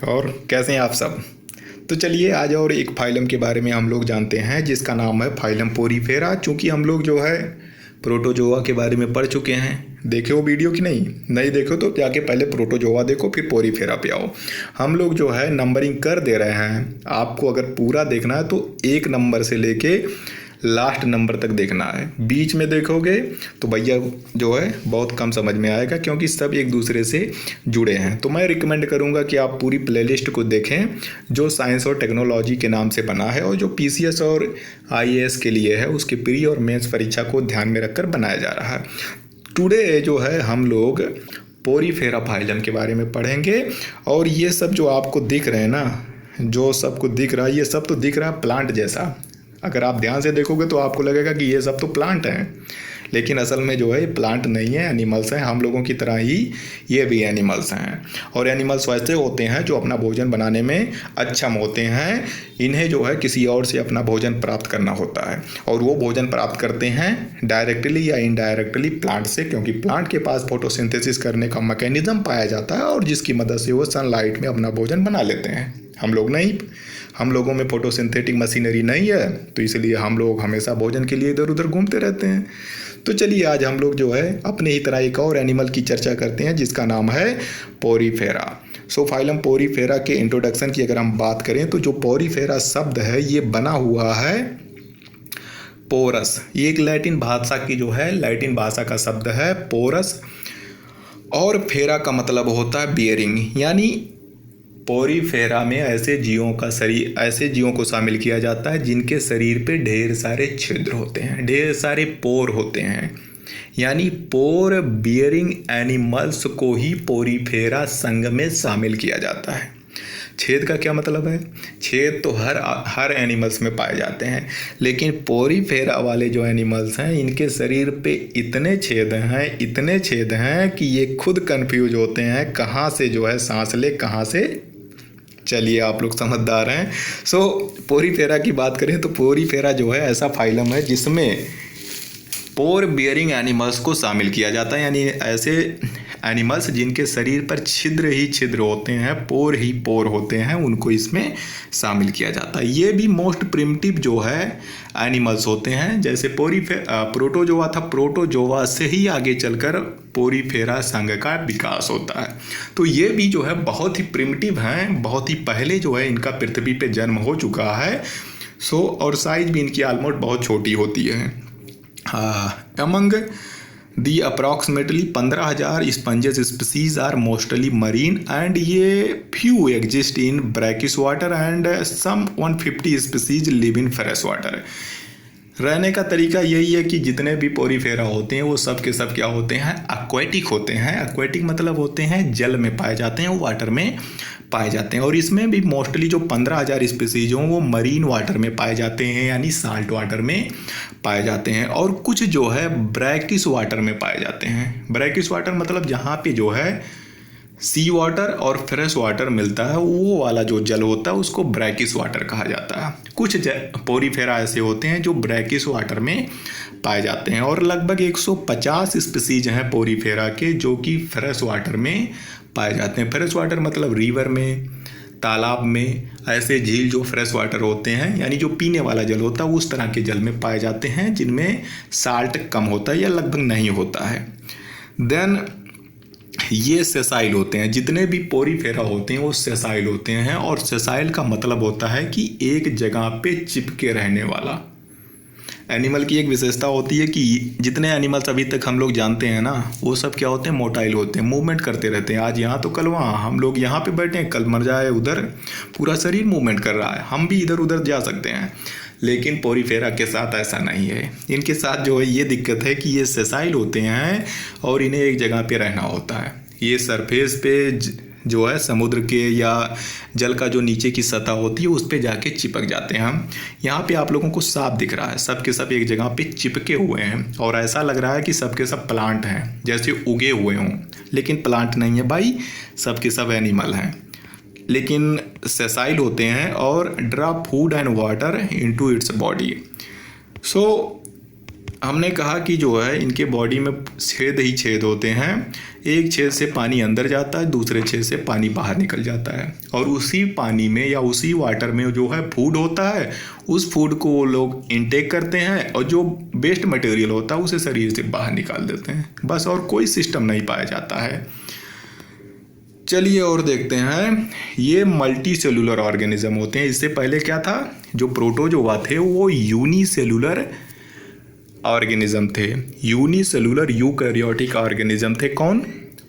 और कैसे हैं आप सब। तो चलिए आज और एक फाइलम के बारे में हम लोग जानते हैं जिसका नाम है फाइलम पोरीफेरा। चूँकि हम लोग जो है प्रोटोजोआ के बारे में पढ़ चुके हैं। देखे हो वीडियो कि नहीं देखो तो जाके पहले प्रोटोजोआ देखो फिर पोरीफेरा पे आओ। हम लोग जो है नंबरिंग कर दे रहे हैं। आपको अगर पूरा देखना है तो 1 नंबर से लेके लास्ट नंबर तक देखना है। बीच में देखोगे तो भैया जो है बहुत कम समझ में आएगा क्योंकि सब एक दूसरे से जुड़े हैं। तो मैं रिकमेंड करूंगा कि आप पूरी प्लेलिस्ट को देखें जो साइंस और टेक्नोलॉजी के नाम से बना है और जो पीसीएस और आईएएस के लिए है, उसके प्री और मेंस परीक्षा को ध्यान में रखकर बनाया जा रहा है। टुडे जो है हम लोग पोरीफेरा फाइलम के बारे में पढ़ेंगे। और ये सब जो आपको दिख रहे हैं ना, जो सबको दिख रहा है, ये सब तो दिख रहा है प्लांट जैसा। अगर आप ध्यान से देखोगे तो आपको लगेगा कि ये सब तो प्लांट हैं, लेकिन असल में जो है ये प्लांट नहीं है, एनिमल्स हैं। हम लोगों की तरह ही ये भी एनिमल्स हैं। और एनिमल्स वैसे होते हैं जो अपना भोजन बनाने में अक्षम होते हैं। इन्हें जो है किसी और से अपना भोजन प्राप्त करना होता है और वो भोजन प्राप्त करते हैं डायरेक्टली या इनडायरेक्टली प्लांट से, क्योंकि प्लांट के पास फोटोसिंथेसिस करने का मैकेनिज्म पाया जाता है और जिसकी मदद से वो सनलाइट में अपना भोजन बना लेते हैं। हम लोग नहीं, हम लोगों में फोटोसिंथेटिक मशीनरी नहीं है, तो इसलिए हम लोग हमेशा भोजन के लिए इधर उधर घूमते रहते हैं। तो चलिए आज हम लोग जो है अपने ही तरह एक और एनिमल की चर्चा करते हैं जिसका नाम है पोरीफेरा। सो फाइलम पोरीफेरा के इंट्रोडक्शन की अगर हम बात करें तो जो पोरीफेरा शब्द है ये बना हुआ है पोरस। ये एक लैटिन भाषा की जो है लैटिन भाषा का शब्द है पोरस। और फेरा का मतलब होता है बियरिंग, यानी पोरीफेरा में ऐसे जीवों को शामिल किया जाता है जिनके शरीर पे ढेर सारे छिद्र होते हैं, ढेर सारे पोर होते हैं। यानी पोर बियरिंग एनिमल्स को ही पोरीफेरा संघ में शामिल किया जाता है। छेद का क्या मतलब है? छेद तो हर एनिमल्स में पाए जाते हैं, लेकिन पोरीफेरा वाले जो एनिमल्स हैं इनके शरीर पे इतने छेद हैं कि ये खुद कंफ्यूज होते हैं कहाँ से जो है सांस ले, कहाँ से। चलिए आप लोग समझदार हैं। सो पोरीफेरा की बात करें तो पोरीफेरा जो है ऐसा फाइलम है जिसमें पोर बियरिंग एनिमल्स को शामिल किया जाता है, यानी ऐसे एनिमल्स जिनके शरीर पर छिद्र ही छिद्र होते हैं, पोर ही पोर होते हैं, उनको इसमें शामिल किया जाता है। ये भी मोस्ट प्रिमिटिव जो है एनिमल्स होते हैं। जैसे प्रोटोजोआ था, प्रोटोजोआ से ही आगे चलकर पोरीफेरा संघ का विकास होता है। तो ये भी जो है बहुत ही प्रिमिटिव हैं, बहुत ही पहले जो है इनका पृथ्वी पे जन्म हो चुका है। सो और साइज भी इनकी ऑलमोस्ट बहुत छोटी होती है। Among the approximately 15,000 sponges species are mostly marine and a few exist in brackish water and some 150 species live in fresh water. रहने का तरीका यही है कि जितने भी पोरीफेरा होते हैं वो सब के सब क्या होते हैं? एक्वेटिक होते हैं। एक्वेटिक मतलब होते हैं जल में पाए जाते हैं, वो वाटर में पाए जाते हैं। और इसमें भी मोस्टली जो 15,000 स्पीसीज हों वो मरीन वाटर में पाए जाते हैं, यानी साल्ट वाटर में पाए जाते हैं। और कुछ जो है ब्रैकिश वाटर में पाए जाते हैं। ब्रैकिश वाटर मतलब जहाँ पे जो है सी वाटर और फ्रेश वाटर मिलता है, वो वाला जो जल होता है उसको ब्रैकिश वाटर कहा जाता है। कुछ पोरीफेरा ऐसे होते हैं जो ब्रैकिश वाटर में पाए जाते हैं और लगभग 150 स्पीसीज हैं पोरीफेरा के जो कि फ्रेश वाटर में पाए जाते हैं। फ्रेश वाटर मतलब रिवर में, तालाब में, ऐसे झील जो फ्रेश वाटर होते हैं यानी जो पीने वाला जल होता है उस तरह के जल में पाए जाते हैं जिनमें साल्ट कम होता है या लगभग नहीं होता है। देन ये सेसाइल होते हैं। जितने भी पोरीफेरा होते हैं वो सेसाइल होते हैं और सेसाइल का मतलब होता है कि एक जगह पे चिपके रहने वाला। एनिमल की एक विशेषता होती है कि जितने एनिमल्स अभी तक हम लोग जानते हैं ना वो सब क्या होते हैं? मोटाइल होते हैं, मूवमेंट करते रहते हैं। आज यहाँ तो कल वहाँ, हम लोग यहाँ पे बैठे हैं कल मर जाए उधर, पूरा शरीर मूवमेंट कर रहा है। हम भी इधर उधर जा सकते हैं, लेकिन पोरीफेरा के साथ ऐसा नहीं है। इनके साथ जो है ये दिक्कत है कि ये सेसाइल होते हैं और इन्हें एक जगह पे रहना होता है। ये सरफेस पे जो है समुद्र के या जल का जो नीचे की सतह होती है उस पे जाके चिपक जाते हैं। हम यहाँ पे आप लोगों को साफ दिख रहा है, सब के सब एक जगह पे चिपके हुए हैं और ऐसा लग रहा है कि सब के सब प्लांट हैं, जैसे उगे हुए हों, लेकिन प्लांट नहीं है भाई, सब के सब एनिमल हैं, लेकिन सेसाइल होते हैं और drop food and water into its body. So हमने कहा कि जो है इनके बॉडी में छेद ही छेद होते हैं। एक छेद से पानी अंदर जाता है, दूसरे छेद से पानी बाहर निकल जाता है, और उसी पानी में या उसी वाटर में जो है फूड होता है, उस फूड को वो लोग इनटेक करते हैं और जो वेस्ट मटेरियल होता है उसे शरीर से बाहर निकाल देते हैं, बस। और कोई सिस्टम नहीं पाया जाता है। चलिए और देखते हैं, ये मल्टी सेलुलर ऑर्गेनिज्म होते हैं। इससे पहले क्या था, जो प्रोटोजोआ थे वो यूनिसेलुलर ऑर्गेनिज्म थे। यूनिसेलुलर यूकैरियोटिक ऑर्गेनिज्म थे कौन,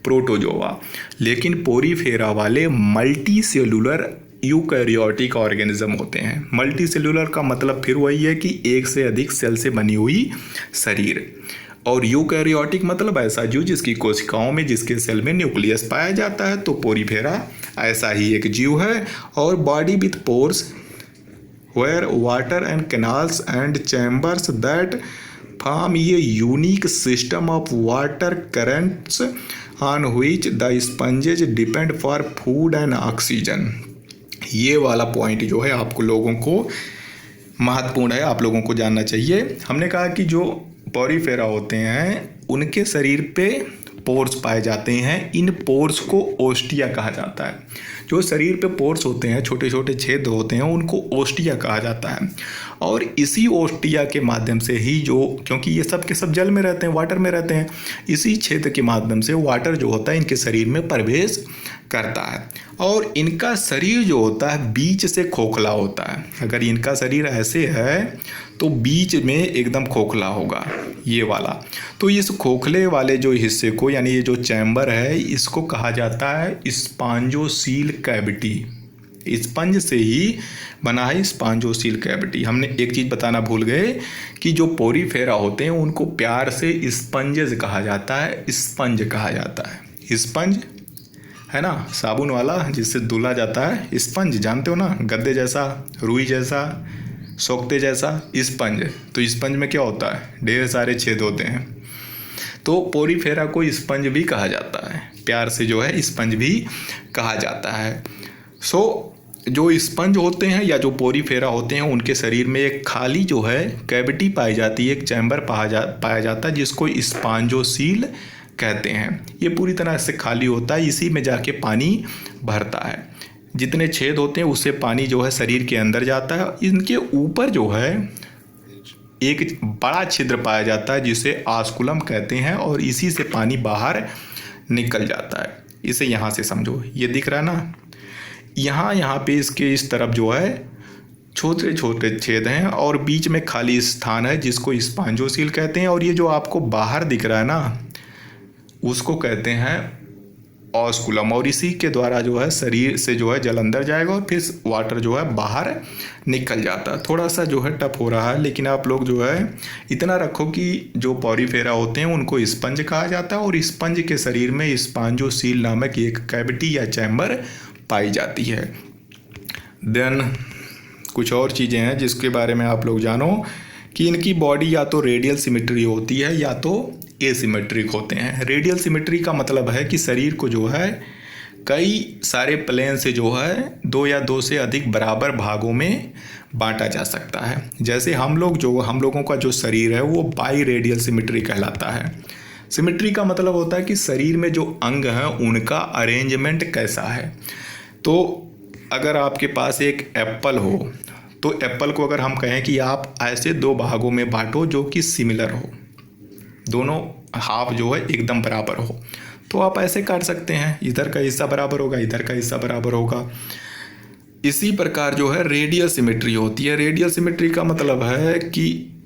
प्रोटोजोआ। लेकिन पोरीफेरा वाले मल्टी सेलुलर यूकैरियोटिक ऑर्गेनिज्म होते हैं। मल्टी सेलुलर का मतलब फिर वही है कि एक से अधिक सेल से बनी हुई शरीर, और यूकैरियोटिक मतलब ऐसा जीव जिसकी कोशिकाओं में, जिसके सेल में न्यूक्लियस पाया जाता है। तो पोरीफेरा ऐसा ही एक जीव है। और body with pores where water and canals and chambers that form ये unique system of water currents on which the sponges depend for food and oxygen. ये वाला पॉइंट जो है आपको लोगों को महत्वपूर्ण है, आप लोगों को जानना चाहिए। हमने कहा कि जो पोरीफेरा होते हैं उनके शरीर पे पोर्स पाए जाते हैं। इन पोर्स को ओस्टिया कहा जाता है। जो शरीर पे पोर्स होते हैं, छोटे छोटे छेद होते हैं, उनको ओस्टिया कहा जाता है। और इसी ओस्टिया के माध्यम से ही जो, क्योंकि ये सब के सब जल में रहते हैं, वाटर में रहते हैं, इसी छेद के माध्यम से वाटर जो होता है इनके शरीर में प्रवेश करता है। और इनका शरीर जो होता है बीच से खोखला होता है। अगर इनका शरीर ऐसे है तो बीच में एकदम खोखला होगा, ये वाला। तो इस खोखले वाले जो हिस्से को, यानी ये जो चैम्बर है, इसको कहा जाता है स्पॉन्जोसील कैविटी। स्पंज से ही बना है स्पॉन्जोसील कैविटी। हमने एक चीज़ बताना भूल गए कि जो पोरीफेरा होते हैं उनको प्यार से स्पंजेस कहा जाता है, स्पंज कहा जाता है। स्पंज है ना, साबुन वाला जिससे धुला जाता है, स्पंज जानते हो ना, गद्दे जैसा, रुई जैसा, सोखते जैसा स्पंज। तो स्पंज में क्या होता है, ढेर सारे छेद होते हैं। तो पोरीफेरा को स्पंज भी कहा जाता है, प्यार से जो है स्पंज भी कहा जाता है। जो स्पंज होते हैं या जो पोरीफेरा होते हैं उनके शरीर में एक खाली जो है कैविटी पाई जाती है, एक चैम्बर पाया जाता है जिसको स्पॉन्जोसील कहते हैं। ये पूरी तरह से खाली होता है, इसी में जाके पानी भरता है। जितने छेद होते हैं उससे पानी जो है शरीर के अंदर जाता है। इनके ऊपर जो है एक बड़ा छिद्र पाया जाता है जिसे आस्कुलम कहते हैं, और इसी से पानी बाहर निकल जाता है। इसे यहाँ से समझो, ये दिख रहा है ना, यहाँ पे इसके इस तरफ जो है छोटे छोटे छेद हैं और बीच में खाली स्थान है जिसको स्पॉन्जोसील कहते हैं। और ये जो आपको बाहर दिख रहा है ना, उसको कहते हैं ऑस्कुलम। और इसी के द्वारा जो है शरीर से जो है जल अंदर जाएगा और फिर वाटर जो है बाहर निकल जाता है। थोड़ा सा जो है टफ हो रहा है, लेकिन आप लोग जो है इतना रखो कि जो पोरीफेरा होते हैं उनको स्पंज कहा जाता है, और स्पंज के शरीर में स्पॉन्जोसील नामक एक कैविटी या चैम्बर पाई जाती है। देन कुछ और चीज़ें हैं जिसके बारे में आप लोग जानो कि इनकी बॉडी या तो रेडियल सिमेट्री होती है या तो एसिमेट्रिक होते हैं। रेडियल सिमेट्री का मतलब है कि शरीर को जो है कई सारे प्लेन से जो है 2 या 2 से अधिक बराबर भागों में बांटा जा सकता है। जैसे हम लोगों का जो शरीर है वो बाई रेडियल सिमेट्री कहलाता है। सिमेट्री का मतलब होता है कि शरीर में जो अंग हैं उनका अरेंजमेंट कैसा है। तो अगर आपके पास एक एप्पल हो तो एप्पल को अगर हम कहें कि आप ऐसे 2 भागों में बांटो जो कि सिमिलर हो, दोनों हाफ जो है एकदम बराबर हो, तो आप ऐसे काट सकते हैं, इधर का हिस्सा बराबर होगा, इधर का हिस्सा बराबर होगा। इसी प्रकार जो है रेडियल सिमेट्री होती है। रेडियल सिमेट्री का मतलब है कि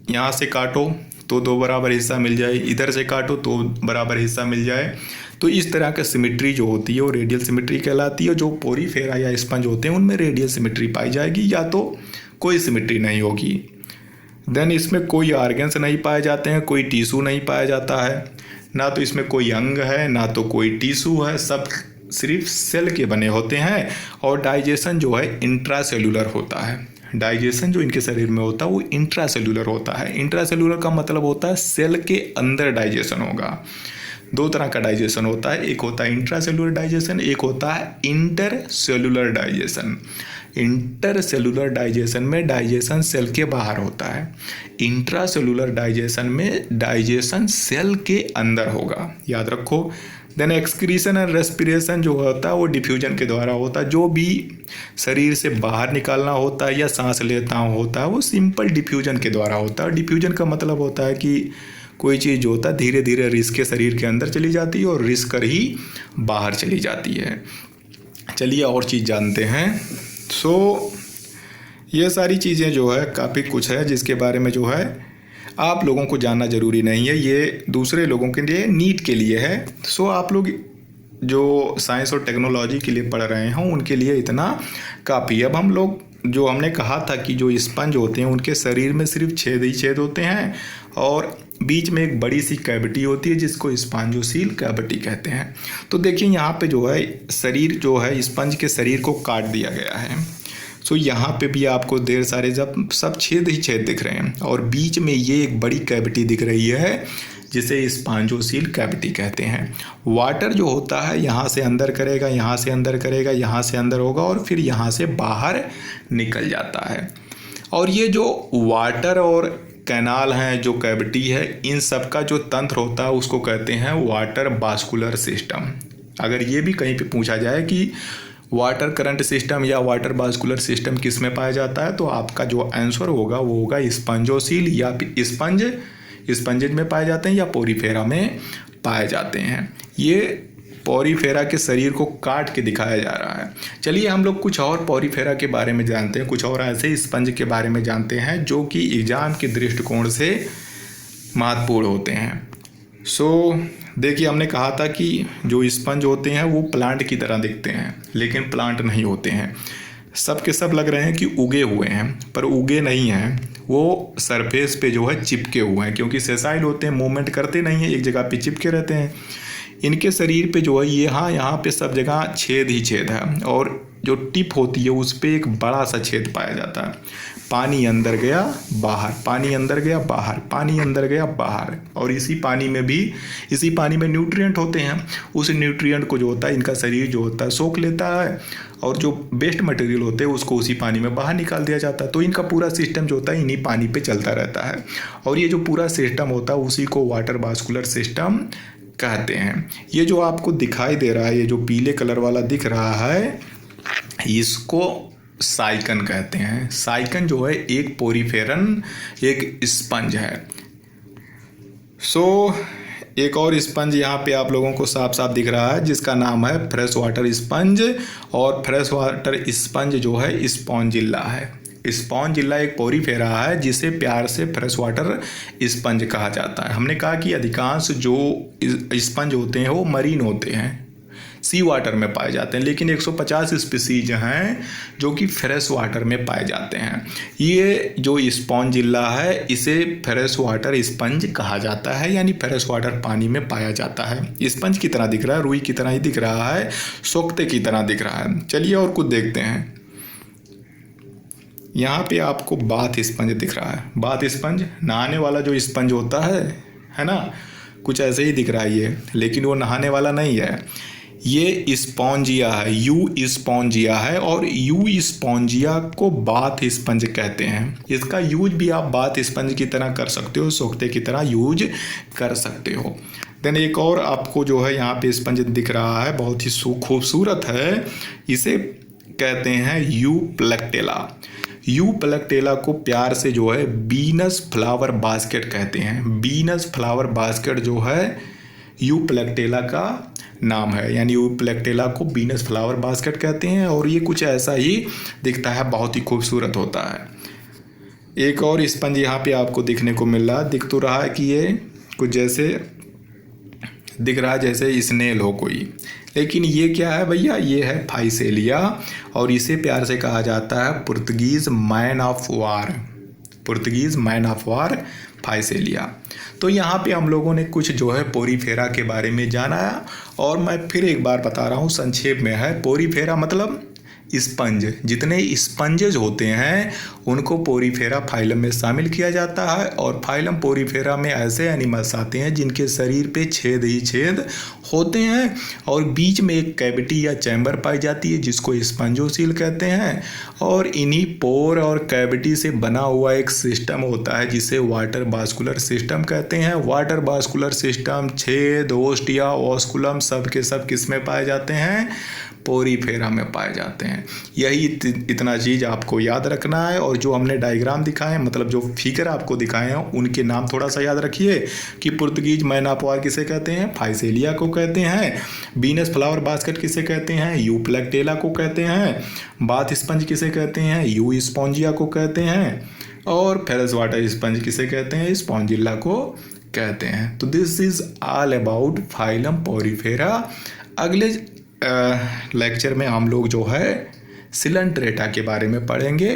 यहाँ से काटो तो 2 बराबर हिस्सा मिल जाए, इधर से काटो तो बराबर हिस्सा मिल जाए। तो इस तरह का सिमेट्री जो होती है वो रेडियल सिमेट्री कहलाती है। जो पोरीफेरा या स्पंज होते हैं उनमें रेडियल सिमेट्री पाई जाएगी या तो कोई सिमेट्री नहीं होगी। देन इसमें कोई ऑर्गन्स नहीं पाए जाते हैं, कोई टिश्यू नहीं पाया जाता है, ना तो इसमें कोई अंग है ना तो कोई टिश्यू है, सब सिर्फ सेल के बने होते हैं। और डाइजेशन जो है इंट्रासेल्यूलर होता है। डाइजेशन जो इनके शरीर में होता है वो इंट्रासेल्यूलर होता है। इंट्रासेल्यूलर का मतलब होता है सेल के अंदर डाइजेशन होगा। दो तरह का डाइजेशन होता है, एक होता है इंट्रासेलुलर डाइजेशन, एक होता है इंटरसेलुलर डाइजेशन। इंटरसेलुलर डाइजेशन में डाइजेशन सेल के बाहर होता है, इंट्रासेलुलर डाइजेशन में डाइजेशन सेल के अंदर होगा, याद रखो। देन एक्सक्रीशन एंड रेस्पिरेशन जो होता है वो डिफ्यूजन के द्वारा होता है। जो भी शरीर से बाहर निकालना होता है या सांस लेता होता है वो सिंपल डिफ्यूजन के द्वारा होता है। डिफ्यूजन का मतलब होता है कि कोई चीज़ जो होता है धीरे धीरे रिस्क के शरीर के अंदर चली जाती है और रिस्क कर ही बाहर चली जाती है। चलिए और चीज़ जानते हैं। ये सारी चीज़ें जो है काफ़ी कुछ है जिसके बारे में जो है आप लोगों को जानना ज़रूरी नहीं है, ये दूसरे लोगों के लिए, नीट के लिए है। आप लोग जो साइंस और टेक्नोलॉजी के लिए पढ़ रहे हैं उनके लिए इतना काफ़ी। अब हम लोग जो हमने कहा था कि जो स्पंज होते हैं उनके शरीर में सिर्फ छेद ही छेद होते हैं और बीच में एक बड़ी सी कैविटी होती है जिसको स्पॉन्जोसील कैविटी कहते हैं। तो देखिए यहाँ पे जो है शरीर जो है स्पंज के शरीर को काट दिया गया है। यहाँ पे भी आपको ढेर सारे जब सब छेद ही छेद दिख रहे हैं और बीच में ये एक बड़ी कैविटी दिख रही है जिसे स्पॉन्जोसील कैविटी कहते हैं। वाटर जो होता है यहाँ से अंदर करेगा, यहाँ से अंदर करेगा, यहाँ से अंदर होगा और फिर यहाँ से बाहर निकल जाता है। और ये जो वाटर और कैनाल हैं, जो कैविटी है, इन सब का जो तंत्र होता है उसको कहते हैं वाटर वास्कुलर सिस्टम। अगर ये भी कहीं पे पूछा जाए कि वाटर करंट सिस्टम या वाटर वास्कुलर सिस्टम किस में पाया जाता है तो आपका जो आंसर होगा वो होगा स्पंजोसील या स्पंजेज में पाए जाते हैं या पोरीफेरा में पाए जाते हैं। ये पोरीफेरा के शरीर को काट के दिखाया जा रहा है। चलिए हम लोग कुछ और पोरीफेरा के बारे में जानते हैं, कुछ और ऐसे स्पंज के बारे में जानते हैं जो कि एग्जाम के दृष्टिकोण से महत्वपूर्ण होते हैं। देखिए हमने कहा था कि जो स्पंज होते हैं वो प्लांट की तरह दिखते हैं लेकिन प्लांट नहीं होते हैं। सब के सब लग रहे हैं कि उगे हुए हैं पर उगे नहीं हैं, वो सरफेस पे जो है चिपके हुए हैं क्योंकि सेसाइल होते हैं, मूवमेंट करते नहीं हैं, एक जगह पे चिपके रहते हैं। इनके शरीर पे जो है यहाँ पे सब जगह छेद ही छेद है और जो टिप होती है उस पर एक बड़ा सा छेद पाया जाता है। पानी अंदर गया बाहर, पानी अंदर गया बाहर, पानी अंदर गया बाहर। और इसी पानी में न्यूट्रिएंट होते हैं। उस न्यूट्रिएंट को जो होता है इनका शरीर जो होता है सोख लेता है और जो वेस्ट मटेरियल होते हैं उसको उसी पानी में बाहर निकाल दिया जाता है। तो इनका पूरा सिस्टम जो होता है इन्हीं पानी पे चलता रहता है और ये जो पूरा सिस्टम होता है उसी को वाटर वास्कुलर सिस्टम कहते हैं। ये जो आपको दिखाई दे रहा है, ये जो पीले कलर वाला दिख रहा है, इसको साइकन कहते हैं। साइकन जो है एक पोरीफेरन एक स्पंज है। एक और स्पंज यहाँ पे आप लोगों को साफ साफ दिख रहा है जिसका नाम है फ्रेश वाटर स्पंज। और फ्रेश वाटर स्पंज जो है स्पॉन्जिल्ला है। स्पॉन्जिल्ला एक पोरीफेरा है जिसे प्यार से फ्रेश वाटर स्पंज कहा जाता है। हमने कहा कि अधिकांश जो स्पंज होते हैं वो मरीन होते हैं, सी वाटर में पाए जाते हैं, लेकिन 150 स्पीसीज हैं जो कि फ्रेश वाटर में पाए जाते हैं। ये जो स्पॉन्जिल्ला है इसे फ्रेश वाटर स्पंज कहा जाता है, यानी फ्रेश वाटर पानी में पाया जाता है। स्पंज की तरह दिख रहा है, रुई की तरह ही दिख रहा है, सोख्ते की तरह दिख रहा है। चलिए और कुछ देखते हैं। यहाँ पे आपको बाथ स्पंज दिख रहा है। बाथ स्पंज नहाने वाला जो स्पंज होता है ना, कुछ ऐसे ही दिख रहा है ये, लेकिन वो नहाने वाला नहीं है। ये स्पॉन्जिया है, यू स्पॉन्जिया है और यू स्पॉन्जिया को बाथ स्पंज कहते हैं। इसका यूज भी आप बाथ स्पंज की तरह कर सकते हो, सोख्ते की तरह यूज कर सकते हो। देन एक और आपको जो है यहाँ पे स्पंज दिख रहा है, बहुत ही खूबसूरत है, इसे कहते हैं यूप्लेक्टेला। यूप्लेक्टेला को प्यार से जो है बीनस फ्लावर बास्केट कहते हैं। बीनस फ्लावर बास्केट जो है यूप्लेक्टेला का नाम है, यानी यूप्लेक्टेला को बीनस फ्लावर बास्केट कहते हैं और ये कुछ ऐसा ही दिखता है, बहुत ही खूबसूरत होता है। एक और स्पंज यहाँ पे आपको दिखने को मिल रहा है, दिख तो रहा है कि ये कुछ जैसे दिख रहा है जैसे स्नेल हो कोई, लेकिन ये क्या है भैया, ये है फाइसेलिया और इसे प्यार से कहा जाता है Portuguese man of war. Portuguese man of war Physalia. तो यहाँ पे हम लोगों ने कुछ जो है पोरीफेरा के बारे में जाना और मैं फिर एक बार बता रहा हूँ, संक्षेप में है। पोरीफेरा मतलब स्पंज, जितने स्पंजेज होते हैं उनको पोरीफेरा फाइलम में शामिल किया जाता है। और फाइलम पोरीफेरा में ऐसे एनिमल्स आते हैं जिनके शरीर पे छेद ही छेद होते हैं और बीच में एक कैविटी या चैम्बर पाई जाती है जिसको स्पंजोसील कहते हैं। और इन्हीं पोर और कैविटी से बना हुआ एक सिस्टम होता है जिसे वाटर बास्कुलर सिस्टम कहते हैं। वाटर बास्कुलर सिस्टम, छेद, ओस्टिया, ऑस्कुलम सब के सब किस में पाए जाते हैं? पोरीफेरा में पाए जाते हैं। यही इतना चीज़ आपको याद रखना है। और जो हमने डायग्राम दिखाए हैं, मतलब जो फिगर आपको दिखाए हैं, उनके नाम थोड़ा सा याद रखिए कि पुर्तगीज मैनापॉर किसे कहते हैं? फाइसेलिया को कहते हैं। वीनस फ्लावर बास्केट किसे कहते हैं? यूप्लेक्टेला को कहते हैं। बाथ स्पंज किसे कहते हैं? यू स्पॉन्जिया को कहते हैं। और फेरस वाटर स्पंज किसे कहते हैं? स्पॉन्जिल्ला को कहते हैं। तो this is all about phylum Porifera. अगले लेक्चर में हम लोग जो है सिलेंट्रेटा के बारे में पढ़ेंगे।